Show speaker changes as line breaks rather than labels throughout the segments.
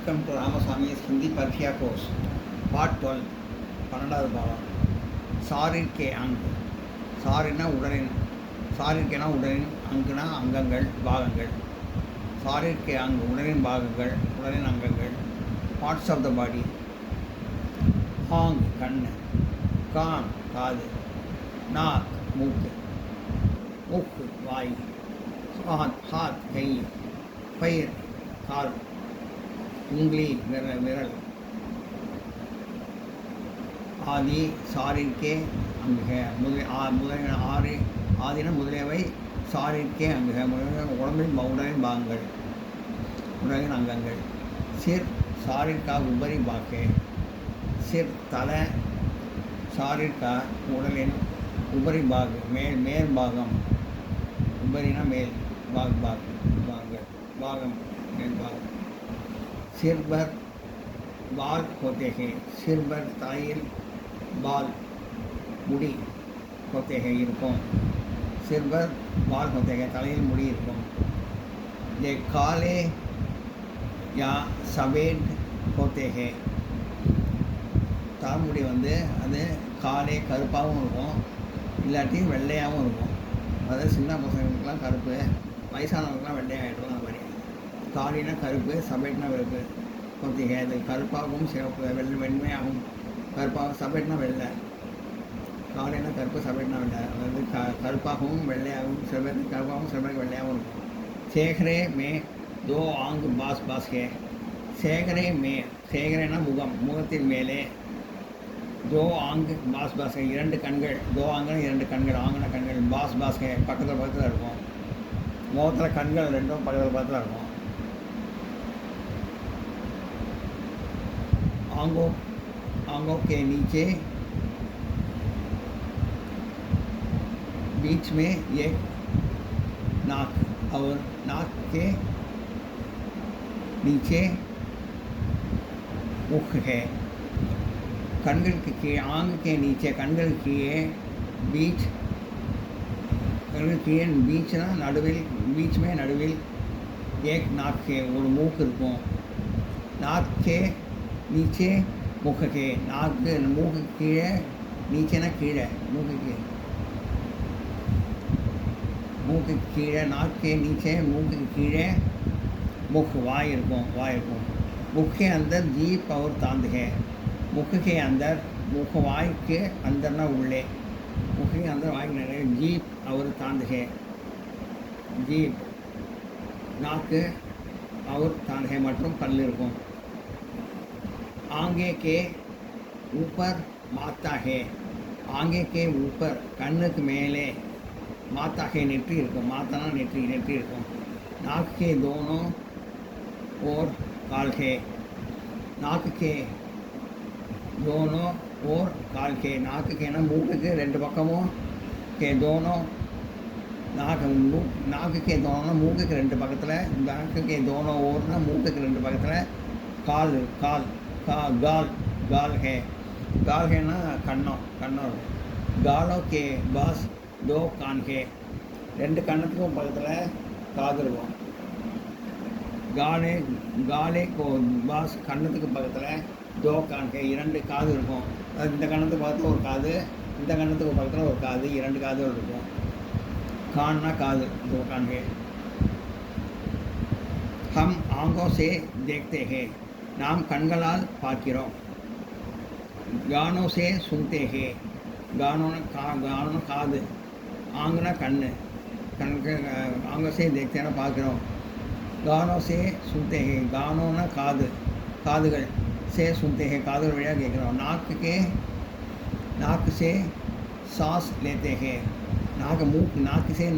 Welcome to Ramasamy's Hindi பர்ஃபியா course part 12 12வது பாடம். சாரிற்கே அங்கு. சாரின்னா உடலின், சாரிற்கேனா உடலின், அங்குனா அங்கங்கள் பாகங்கள். சாரிற்கே அங்கு உடலின் பாகங்கள், உடலின் அங்கங்கள். பார்ட்ஸ் ஆஃப் த பாடி. ஆங் கண், கான் காது, நாக் மூக்கு, மூக்கு வாய், ஹாத் கை, பயிர் கால், உங்கிலி விரல். ஆதி சாரிற்கே அங்குக ஆதின முதலியவை சாரிற்கே அங்குக உடம்பின் உடலின் பாகங்கள், உடலின் அங்கங்கள். சிர் சாரிற்கா உபரி பாக்கே. சிர் தலை, சாரிற்கா உடலின் உபரி பாகு மேல்பாகம். உபரினா மேல் பாகம் மேல் பாகம். सिर पर बाल होते हैं. सिर पर தலையில் பால் முடி होते हैं இருக்கும். सिर पर बाल होते हैं தலையில் முடி இருக்கும். ये काले या सफेद होते हैं. தலைமுடி வந்து அது காலே கருப்பாகவும் இருக்கும், இல்லாட்டி வெள்ளையாகவும் இருக்கும். அதாவது சின்ன பசங்களுக்கெல்லாம் கருப்பு, வயசானவங்களுக்குலாம் வெள்ளையாகிடும். அது மாதிரி காலினா கருப்பு, சபேட்னா வெளுப்பு. ஓகே, அது கருப்பாகவும் சிவப்பு வெண்மையாகவும். கருப்பாகவும் சபேட்னா வெள்ளை. காலினா கருப்பு, சபேட்னா வெள்ளை. அதாவது கருப்பாகவும் வெள்ளையாகவும், சில பேருக்கு கருப்பாகவும் சில பேருக்கு வெள்ளையாகவும் இருக்கும். சேகரே மே தோ ஆங்கு பாஸ் ஹே. சேகரே மே, சேகரேனா முகம், முகத்தின் மேலே. தோ ஆங்கு பாஸ் ஹே இரண்டு கண்கள். தோ ஆங்குனா இரண்டு கண்கள், ஆங்குனா கண்கள். பாஸ் ஹே பக்கத்தில் இருக்கும். முகத்தில் கண்கள் ரெண்டும் பக்கத்தில் இருக்கும். आंगों के नीचे बीच में एक नाक और नाक के नीचे मुख है. कणगल के आंग के नीचे कणगल किए बीच, कणगल किए बीच ना नடுவில், बीच में नடுவில் एक नाक के ஒரு மூக்கு இருக்கும். नाक के नीचे मुख के, नाक मुख कीड़े, नीचे ना कीड़े, मुख कीड़े, नाक के नीचे मुख कीड़े. मुख वाय இருக்கும். मुख के अंदर जीप और दांत है. मुख के अंदर, मुख वाय के अंदर ना उल्ले, मुख के अंदर वाय के जीप और दांत है. जीप नाक और दांत है மற்றும் பல்லு இருக்கும். आगे के ऊपर माता है. आगे के ऊपर கண்ணுக்கு மேலே माता है நெற்றி இருக்கும். மாத்தானா நெற்றி இருக்கும். नाक के दोनों ओर काल है. नाक के दोनों ओर काल है. नाक के ना மூக்குக்கு ரெண்டு பக்கமும் के दोनों नाक के दोनों மூக்குக்கு ரெண்டு பக்கத்தில். नाक के दोनों ओरனா மூக்குக்கு ரெண்டு பக்கத்தில் काल गाल है. गाल है ना கண்ணம். गालों के पास दो कान है. ரெண்டு கண்ணத்துக்கும் பக்கத்தில் காது இருக்கும். गाले को पास கண்ணத்துக்கு பக்கத்தில் दो कान है இரண்டு காது இருக்கும். இந்த கண்ணத்துக்கு பக்கத்தில் ஒரு காது, இந்த கண்ணத்துக்கு பக்கத்தில் ஒரு காது, இரண்டு காதுகள் இருக்கும். कानना காது, दो कान है. हम आंखों से देखते हैं. நாம் கண்களால் பார்க்கிறோம். கானோ சே சுன்தே ஹே. கானோனா காது, ஆங்குனா கண்ணு. ஆங்கோ சே தேக்தேனா பார்க்கிறோம். கானோ சே சுன்தே ஹே. கானோனா காதுகள். சே சுன்தே ஹே காதுகள் வழியாக கேட்குறோம். நாக்கு சே சாஸ் லேத்தே ஹே. நாக்கு சே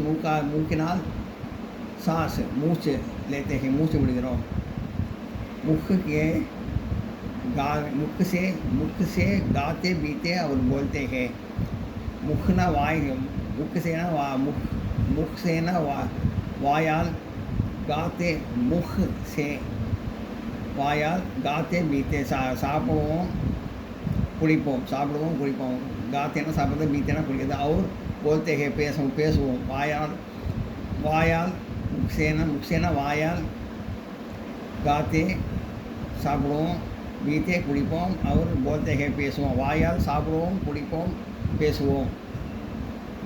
மூக்கினால் சாஸ் மூச்சு லேத்தே ஹே மூச்சு விடுகிறோம். मुख से गाते बीते और बोलते हैं. मुख ना वाय, मुख से ना वायाल गाते, मुख से वायाल गाते बीते சாப்பிடுவோம் குடிப்போம். गाते சாப்பிடுறது, बीते குடிக்கிறது. और बोलते हैं பேசுவோம். वायाल मुख से ना वायाल गाते சாப்பிடுவோம், पीते குடிப்போம் और बोलते हैं பேசுவோம். வாயால் சாப்பிடுவோம், குடிப்போம், பேசுவோம்.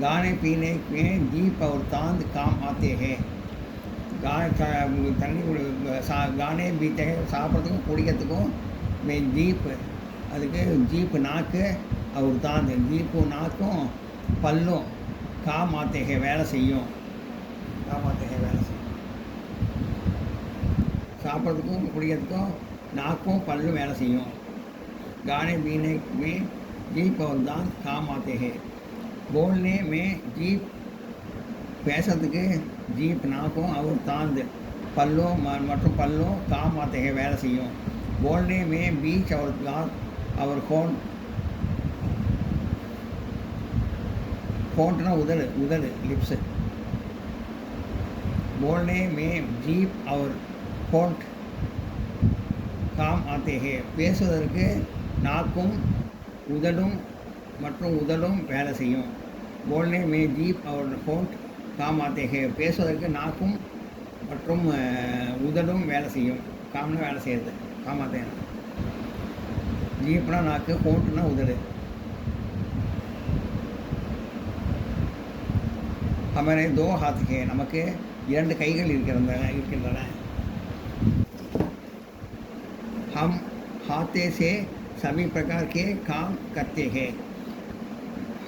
गाने पीने में जीप और तांद काम आते हैं. தண்ணி गाने पीते हैं சாப்பிட்றதுக்கும் குடிக்கிறதுக்கும் மே ஜீப் அதுக்கு ஜீப் நாக்கு அவர் தாந்து ஜீப்பும் நாக்கும் பல்லும் काम आते हैं வேலை செய்யும். काम आते हैं வேலை செய்யும். சாப்பிட்றதுக்கும் குடிக்கிறதுக்கும் नाकों पल्लू வேலை செய்யும். गाने पीने में जीप और दांत काम आते हैं. बोलने में जीप பேசுறதுக்கு जीप नाकों और दांत पल्लों மற்றும் पल्लों काम आते हैं வேலை செய்யும். बोलने में बीच और दांत और होंठना उदर लिप्स. बोलने में जीप और होंठ काम आते हैं. பேசுவதற்கு நாக்கும் உதடும் மற்றும் உதடும் வேலை செய்யும். बोलने में जीप और होंठ काम आते हैं. பேசுவதற்கு நாக்கும் மற்றும் உதடும் வேலை செய்யும். காம்னா வேலை செய்கிறது, काम आते हैं. ஜீப்னா நாக்கு, ஹோண்ட்னா உதடு. हमारे दो हाथ हैं. நமக்கு இரண்டு கைகள் இருக்கின்றன. हम हाथे से सभी प्रकार के काम करते हैं.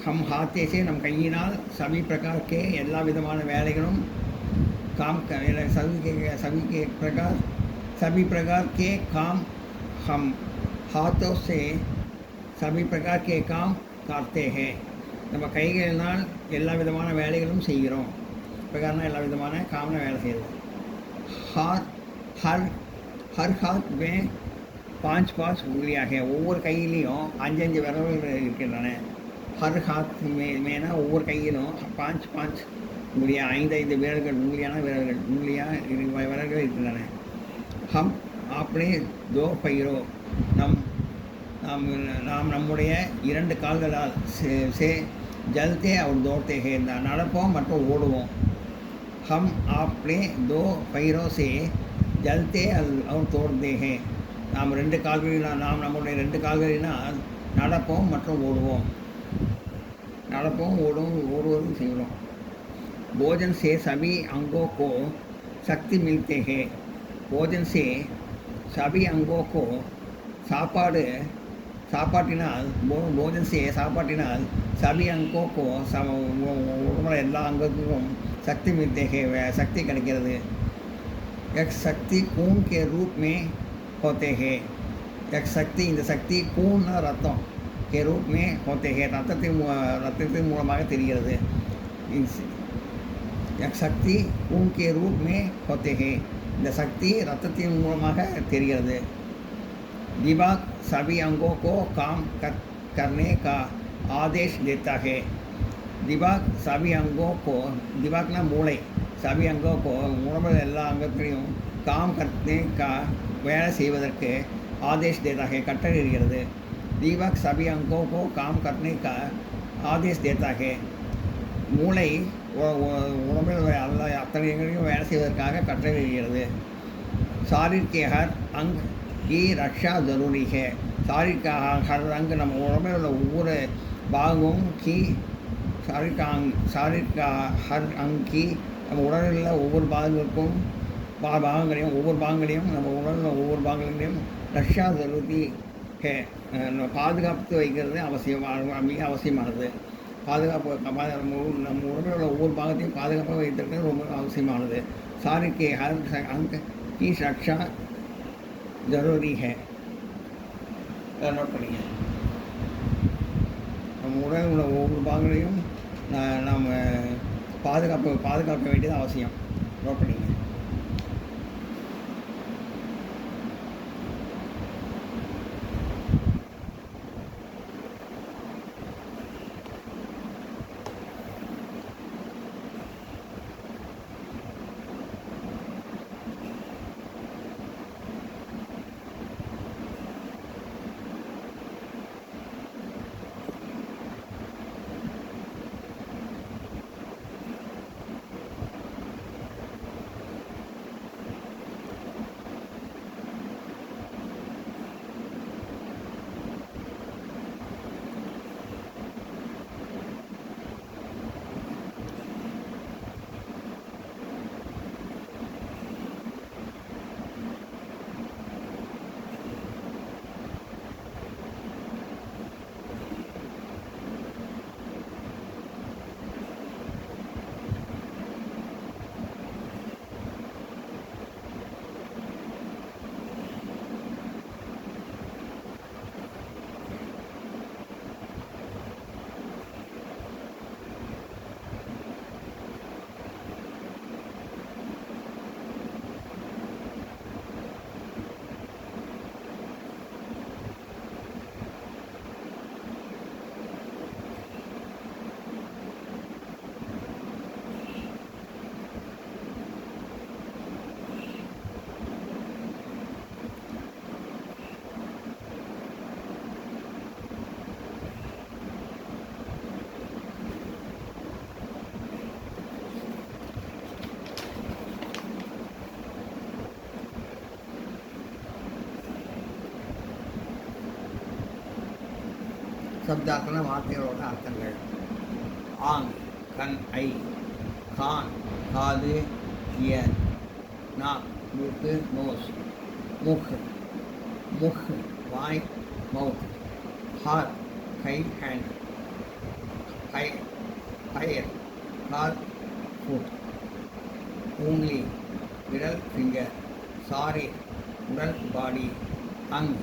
हम हाथे से நம் கையினால் सभी प्रकार के எல்லா விதமான வேலைகளும் काम सभी प्रकार के काम हम हाथों से सभी प्रकार के काम करते हैं. நம்ம கைகளினால் எல்லா விதமான வேலைகளும் செய்கிறோம். பிரகாரம்னா எல்லா விதமான காமன வேலை செய்கிறது. हर हाथ में 5 उंगलियाँ हैं. ஒவ்வொரு கையிலையும் 5 விரல்கள் இருக்கின்றன. ஹர் ஹாத் மேனா ஒவ்வொரு கையிலும் 5 உங்கலியா 5 விரல்கள், உங்கலியான விரல்கள் இருக்கின்றன. ஹம் ஆப்னே தோ பைரோ நாம் நம்முடைய 2 கால்களால் சே ஜல்தே அவர் தோர்த்தே ஹே நடப்போம் மற்றும் ஓடுவோம். ஹம் ஆப்னே தோ பைரோ சே ஜல்தே அவர் தோர்த்தே ஹே. நாம் நம்முடைய 2 கால்களினால் நடப்போம் மற்றும் ஓடுவோம். ஓடுவதும் செய்கிறோம். भोजन से सभी अंगों को शक्ति मिलते हैं. भोजन से सभी अंगों को சாப்பாட்டினால் सभी अंगों को எல்லா அங்கத்துக்கும் சக்தி मिलते हैं, சக்தி கிடைக்கிறது. एक शक्ति खून के रूप में होते हैं. एक शक्ति இந்த சக்தி खून ரத்தம் के रूप में होते हैं, ரத்தத்தின் மூலமாக தெரிகிறது. एक शक्ति खून के रूप में होते हैं. இந்த சக்தி ரத்தத்தின் மூலமாக தெரிகிறது. दिमाग सभी अंगों को काम करने का आदेश देता है. दिमाग सभी अंगों को दिमागना மூளை सभी अंगों को உடம்புல எல்லா அங்கங்களையும் काम करने का வேலை செய்வதற்கு आदेश देता है, கட்டளையிடுகிறது. दिमाग सभी अंगों को काम करने का आदेश देता है. மூளை உடம்பில் எல்லா அத்தனைகளையும் வேலை செய்வதற்காக கட்டளையிடுகிறது. शरीर के हर अंग की रक्षा जरूरी है. शरीर का हर अंग நம்ம உடம்பில் உள்ள ஒவ்வொரு பாகமும் शरीर का हर अंग की நம்ம உடலில் உள்ள ஒவ்வொரு பாகங்களுக்கும் பாகங்களையும் நம்ம உடலில் ஒவ்வொரு பாகங்களையும் ரஷ்யா ஜरूरी है. பாதுகாத்து வைக்கிறது மிக அவசியமானது. நம்ம உடம்பில் உள்ள ஒவ்வொரு பாகத்தையும் பாதுகாப்பாக வைத்திருக்கிறது ரொம்ப அவசியமானது. शरीर के हर अंग की रक्षा जरूरी है. நோட் பண்ணிங்க. நம்ம உடலில் உள்ள ஒவ்வொரு பாகங்களையும் நாம் பாதுகாக்க வேண்டியது அவசியம். நோட் பண்ணிங்க. சப்தார்த்தம்னா வார்த்தைகளோட அர்த்தங்கள். ஆங் கண் ஐ, கான் காது இயர், நாக் மூக்கு நோஸ், முக் முக் வாய் மவுத், ஹாத் கை ஹேண்ட், கை பயர் கால் ஃபுட், ஊங்லி விரல் ஃபிங்கர், சாரி உடல் பாடி, அங்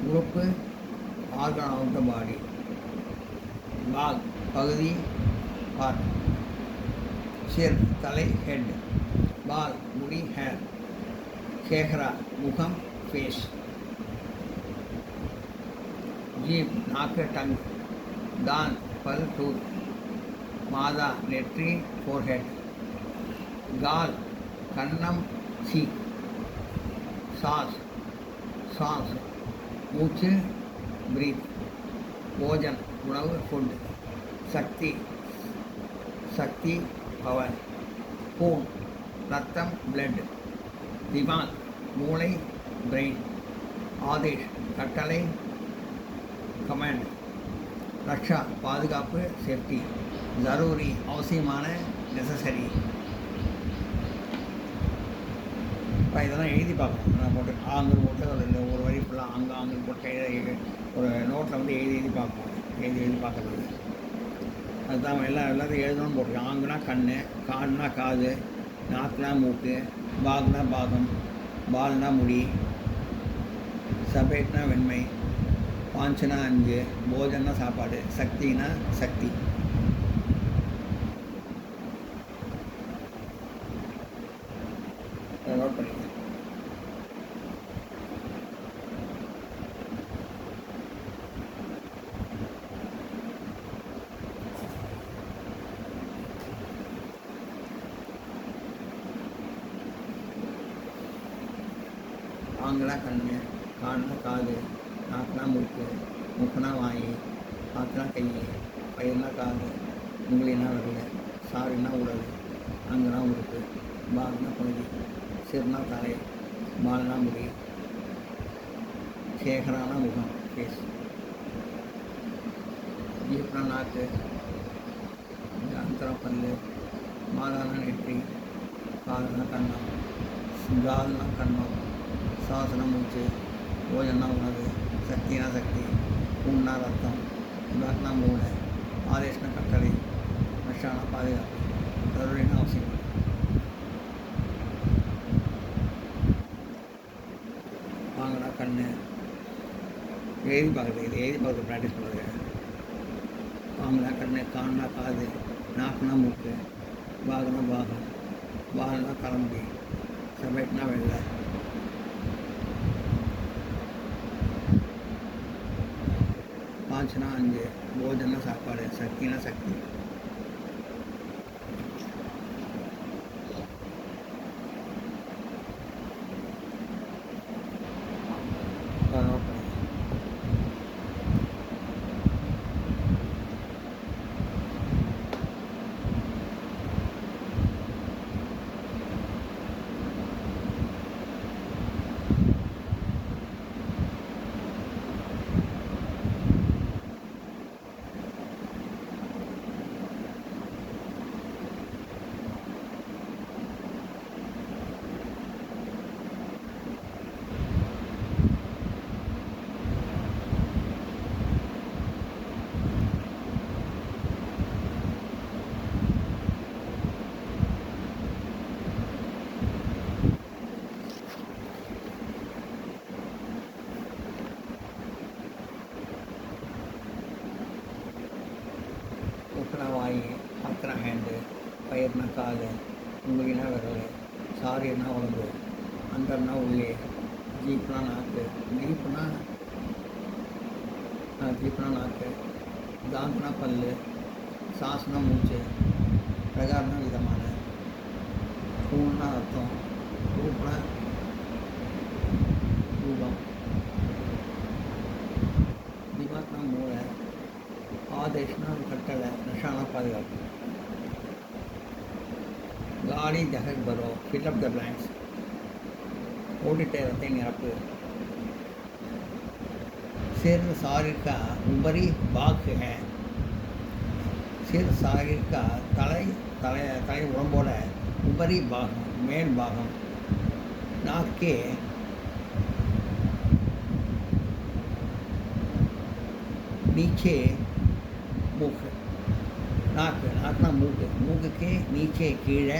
உறுப்பு ஆர்கன் ஆஃப் த பாடி, பாக் பகுதி பார்ட், சிர் தலை ஹெட், பால் முடி ஹேர், சேஹரா முகம் ஃபேஸ், ஜீப் நாக்கு டங், தான் பல் டூத், மாதா நெற்றி ஃபோர்ஹெட், கால் கன்னம் சீக், சாஸ் சாஸ் மூச்சு பிரீத், போஜன் உணவு ஃபுட், சக்தி சக்தி பவர், பூன் ரத்தம் பிளட், திமாக் மூளை பிரெயின், ஆதேஷ் கட்டளை கமாண்ட், ரக்ஷா பாதுகாப்பு சேஃப்டி, ஜரூரி அவசியமான நெசசரி. இப்போ இதெல்லாம் எழுதி பார்க்கணும். நான் போட்டு ஆங்கு போட்டு அதில் ஒரு வரி ஃபுல்லாக ஆங்கு போட்டு ஒரு நோட்டில் வந்து எழுதி பார்க்கணும். எழுதி பார்க்குறது அதுதான் எல்லாத்தையும் எழுதணும்னு போட்டிருக்கேன். ஆங்குனா கண், கான்னா காது, நாக்குனா மூக்கு, பாக்னா பாகம், பால்னா முடி, சபேட்னா வெண்மை, பாஞ்சுனா அஞ்சு, போஜன்னா சாப்பாடு, சக்தினா சக்தி. நோட் பண்ணிக்க. ஆங்குனா கண், கான்னா காது, நாக்குனா மூக்கு, மூக்குனா வாய், காத்துனா கை, பயிர்னா காது, உங்களினா விரல், சாரினா உடல், அங்குனா உறுப்பு, பால்னா பகுதி, சிறுனா தலை, பால்னா முடி, சேகரானா முகம் ஃபேஸ், ஜீப்னா நாக்கு, அந்தரம் பல், மாதானா நெற்றி, கால்னா கன்னம், கால்னா கன்னம், சாசனம் மூச்சு, போஜனா உணவு, சக்தினா சக்தி, பூன்னா ரத்தம், பாக்னா மூளை, ஆதேஷ்னா கட்டளை, ரஷானா பாதுகாப்பு, ஜரூரினா அவசியம். வாங்கினா கண் எழுதி பார்க்குறது, இது எழுதி பார்க்குறது ப்ராக்டிஸ் பண்ணுறது. வாங்கினா கண், கான்னா காது, நாக்குனா மூக்கு, பாகனா பாகம், பால்னா தலைமுடி, சபேட்னா வெள்ளை, பாஞ்சுனா அஞ்சு, போஜனா சாப்பாடு, சக்தினா சக்தி. நோட் பண்ணி மூக்குனா வாய், பாத்திரா ஹேண்டு, பயிர்னா காது, உங்களினா விரல், சாரினா உடம்பு, அந்தர்னா உள்ளே, ஜீப்னா நாக்கு, ஜீப்னா நாக்கு, தாந்த்னா பல், சாஸ்னா மூச்சு, பிரகாரம்னா விதமான, பூன்னா அர்த்தம், ரூப்னா ரூபம், திமாக்னா மூளை, ஆதேஷ்னா கட்டளை, நஷானா பாதுகாப்பு. காடி ஜஹக் பரோ, ஃபில் அப் த பிளாங்க்ஸ், ஓடிட்ட இடத்தை நிரப்பு, सिर शरीर का ऊपरी भाग है. सिर शरीर का तலை तலை तலை உடம்போட ऊपरी भागम மேல் भागम. नाक के नीचे मुख. नाक नाकना मूक. मूक के नीचे कीड़े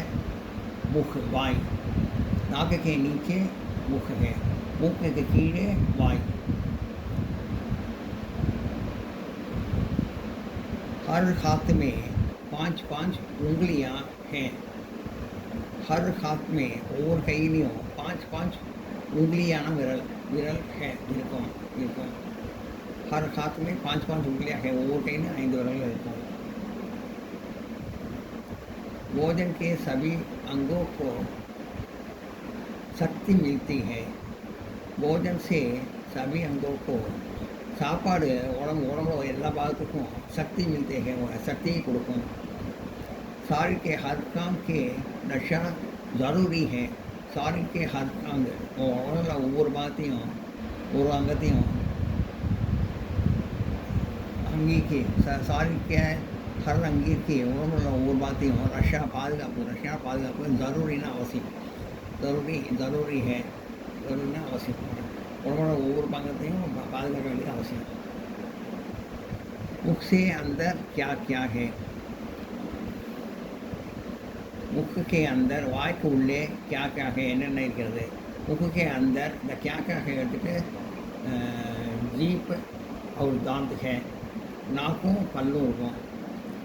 मुख वाई. नाक के नीचे मुख है. मुख के कीड़े वाई. हर हाथ में 5-5 उंगलियां हैं. हर हाथ में और கையிலையும் 5-5 उंगलियां विरल विरल है இருக்கும். हर हाथ में 5-5 उंगलियां हैं. ஒவ்வொரு கையிலையும் 5 விரல்கள் இருக்கும். भोजन के सभी अंगों को शक्ति मिलती है. भोजन से सभी अंगों को சாப்பாடு உடம்புல எல்லா பாகத்துக்கும் சக்தி मिलते हैं. சக்தியை கொடுக்கும். शरीर के हर काम के नशा ज़रूरी है. शरीर के हर अंग உடம்புல ஒவ்வொரு பாகத்தையும் ஒரு அங்கத்தையும் अंगी के शरीर के हर अंगी के உடம்புல ஒவ்வொரு பாகத்தையும் ரஷ்யா பாதுகாப்பு ज़रूरीना அவசியம். ज़रूरी है. ज़रूरीना அவசியம். உடம்போட ஒவ்வொரு பாகத்தையும் பாதுகாக்க வேண்டியது அவசியம். मुख से अंदर क्या क्या है. मुख के अंदर वाई के உள்ளே क्या क्या है என்னென்ன இருக்கிறது. मुख के अंदर இந்த क्या क्या है எடுத்துட்டு जीप और दांत है. नाकों पल्लों இருக்கும்.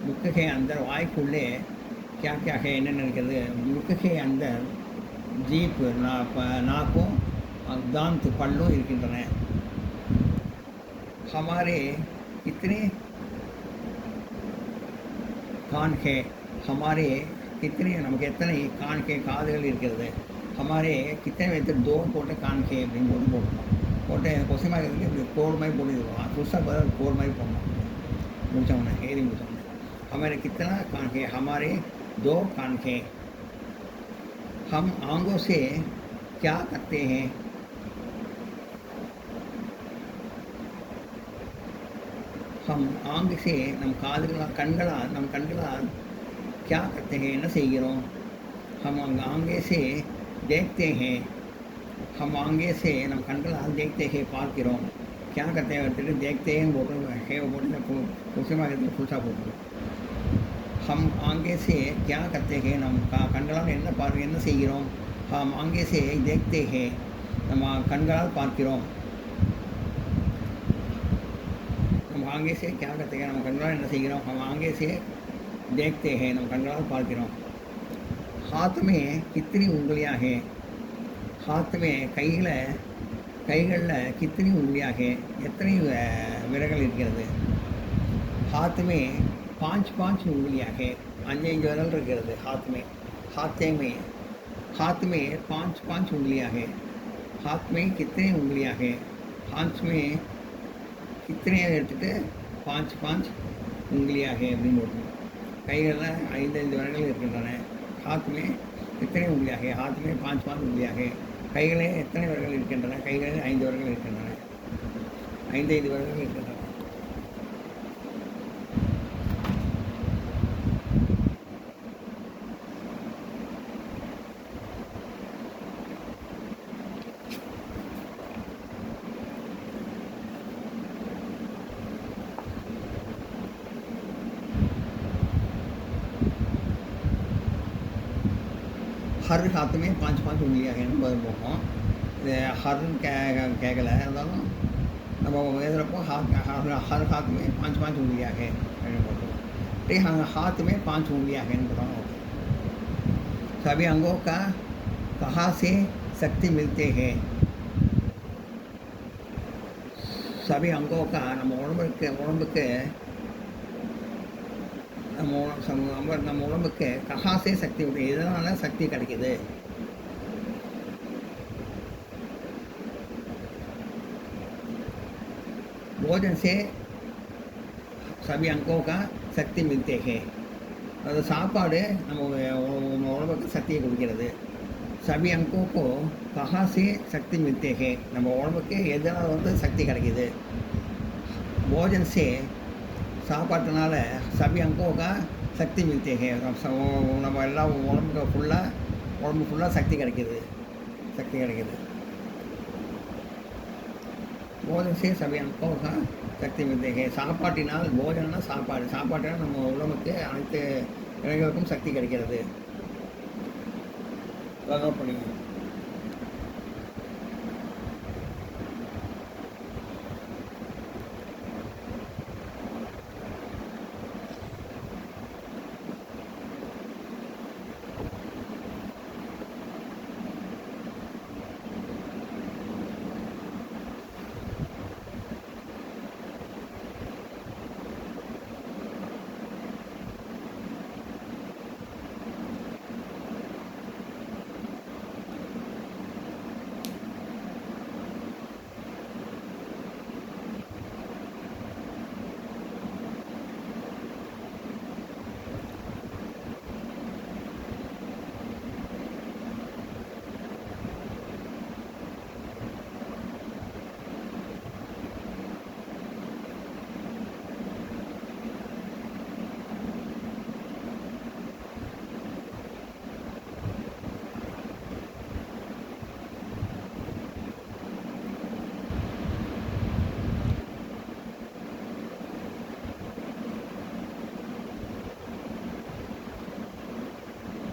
मुख के अंदर वाई के உள்ளே क्या क्या है என்னென்ன இருக்கிறது. मुख के अंदर जीप नाकों दांत पल्लों இருக்கின்றன. हमारे कितने कान है. हमारे कितने நமக்கு எத்தனை कान के காதுகள் இருக்கிறது. हमारे कितने में 2 போட்டு कान के அப்படின்னு போட்டுருக்கோம். போட்டு கொஸ்டின் இருக்கிறதுக்கு இப்படி கோடு மாதிரி போட்டுருக்கோம். புதுசாக பதில் கோடு மாதிரி போடணும். முடிச்சோம்னா எழுதி முடிச்சோம்னா हमारे कितना कान है. हमारे 2 कान है. हम आंखों से क्या करते हैं. हम आंख से நம் கண்களால் क्या करते हैं என்ன செய்கிறோம். हम आंगे से देखते हैं. हम आंगे से நம் கண்களால் देखते हैं பார்க்கிறோம். क्या करते हैं எடுத்துட்டு देखते हैं போட்டு புதுசாக புதுசாக போட்டு हम आंगे से क्या करते हैं நம் கண்களால் என்ன செய்கிறோம். हम आंगे से देखते हैं நம்ம கண்களால் பார்க்கிறோம். हम आगे से क्या करते हैं நம்ம கண்களால் என்ன செய்கிறோம். हम आगे से देखते हैं நம்ம கண்களால் பார்க்கிறோம். हाथ में कितनी उंगलियां हैं. हाथ में கைகளில் कितनी उंगलियां हैं எத்தனை விரல்கள் இருக்கிறது. हाथ में 5-5 उंगलियां हैं 5 விரல் இருக்கிறது. हाथ में 5-5 उंगलियां हैं. हाथ में कितने उंगलियां हैं. हाथ में कितने எடுத்துட்டு 5-5 उंगलियां हैं அப்படின்னு போட்டோம். கைகளில் 5 விரல்கள் இருக்கின்றன. हाथ में कितने उंगलियां हैं. हाथ में 5-5 उंगलियां हैं. கைகளில் எத்தனை விரல்கள் இருக்கின்றன. கைகளில் 5 விரல்கள் இருக்கின்றன. 5 விரல்கள் இருக்கின்றன. हर हाथ में 5-5 उंगलियां हैं பதில் போகும். இது ஹர்ன்னு கேட்கல. இருந்தாலும் நம்ம எழுதுகிறப்போ हर हाथ में 5-5 उंगलियां हैं அப்படின்னு போட்டுருவோம். हाथ में 5 उंगलियां हैं बताओ. सभी अंगों का कहाँ से शक्ति मिलते हैं. सभी अंगों का நம்ம உடம்புக்கு நம்ம உடம்புக்கு कहाँ से शक्ति मिलती है எதனால சக்தி கிடைக்குது. भोजन से सभी अंगों का शक्ति मिलते हैं. அது சாப்பாடு நம்ம உடம்புக்கு சக்தியை கொடுக்கிறது. सभी अंगों को कहाँ से शक्ति मिलते हैं நம்ம உடம்புக்கு எதனால் சக்தி கிடைக்குது. भोजन से சாப்பாட்டுனால सभी अंगों का சக்தி मिलते हैं நம்ம எல்லாம் உடம்பு ஃபுல்லாக சக்தி கிடைக்குது भोजन से सभी अंगों का சக்தி मिलते हैं சாப்பாட்டினால் போஜனம்னா சாப்பாட்டினால் நம்ம உடம்புக்கு அனைத்து இழைகளுக்கும் சக்தி கிடைக்கிறது அதான் பண்ணிங்க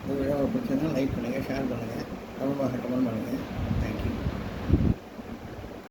இந்த வீடியோவை பிடிச்சிருந்தா லைக் பண்ணுங்கள், ஷேர் பண்ணுங்கள், கமெண்ட் பாக்ஸில் கமெண்ட் பண்ணுங்கள்.